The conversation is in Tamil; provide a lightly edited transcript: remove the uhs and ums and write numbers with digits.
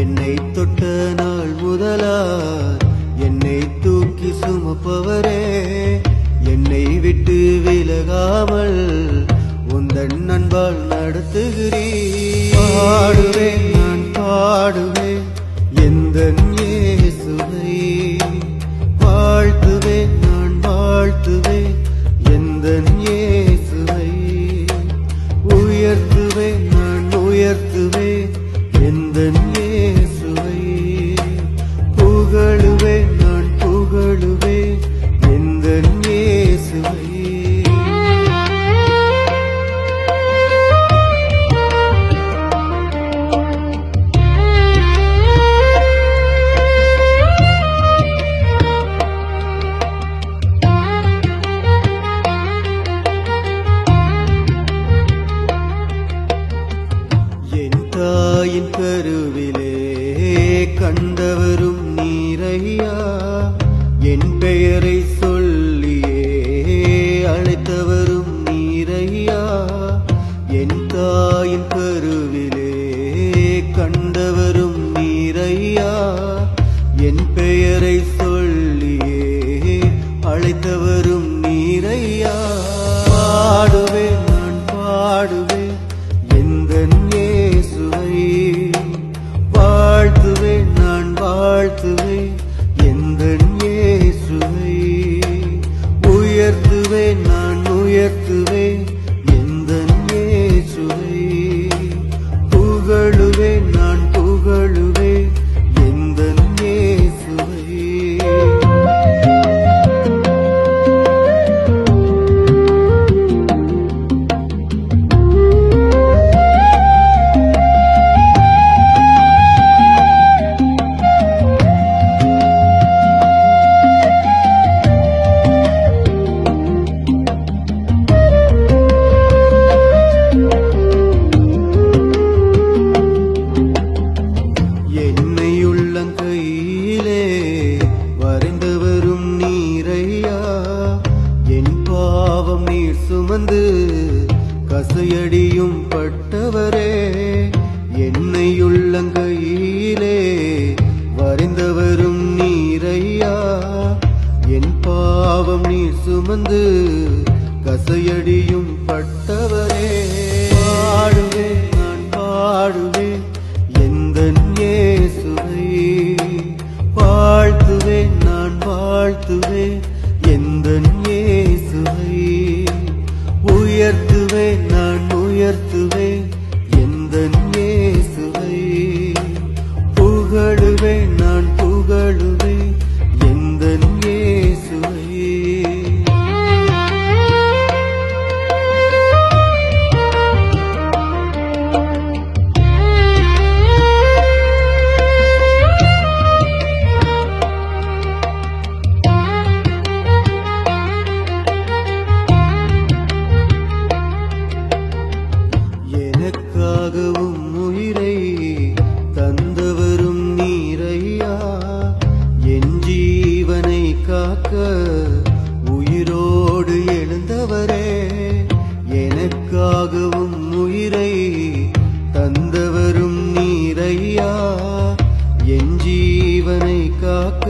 என்னை தொட்ட நாள் முதலார் என்னை தூக்கி சுமப்பவரே, என்னை விட்டு விலகாமல் உந்தன் அன்பால் நடத்துகிறீர். பாடுவேன் நான் பாடுவேன் எந்தன் இயேசுவை, வாழ்த்துவேன் நான் வாழ்த்துவேன் எந்தன் இயேசுவை, உயர்த்துவேன் நான் உயர்த்துவேன் எந்தன் இயேசுவை, புகழுவேன் நான் புகழுவேன் எந்தன் இயேசுவை. தாயின் கருவிலே கண்டவரும் நீரையா, என் பெயரை சொல்லியே அழைத்தவரும் நீரையா, என் தாயின் கருவிலே கண்டவரும் நீரையா, என் பெயரை சொல்லியே அழைத்தவரும் நீரையா. பாடுவேன் நான் பாடுவேன் எந்தன் வாழ்த்துவேன் நான் வாழ்த்துவேன் எந்தன் இயேசுவை, உயர்த்துவேன் நான் உயர்த்துவேன் எந்தன் இயேசுவை, புகழுவேன் நான் புகழுவேன் எந்தன் இயேசுவை. கையிலே வரைந்தவரும் நீரையா, என் பாவம் நீர் சுமந்து கசையடியும் பட்டவரே, என்னை உள்ளங்கையிலே வரைந்தவரும் நீரையா, என் பாவம் நீர் சுமந்து கசையடியும் பட்டவரே. பாடுவேன் நான் பாடுவேன் எந்தன் இயேசுவை, வாழ்த்துவேன் நான் வாழ்த்துவேன் எந்தன் இயேசுவை, உயர்த்துவேன் நான் உயர்த்துவேன் எந்தன் இயேசுவை, புகழுவேன் நான் புகழுவேன் எந்தன் இயேசுவை. எனக்காகவும் உயிரை தந்தவரும் நீரையா, என் ஜீவனை காக்க உயிரோடு எழுந்தவரே, எனக்காகவும் உயிரை தந்தவரும் நீரையா, என் ஜீவனை காக்க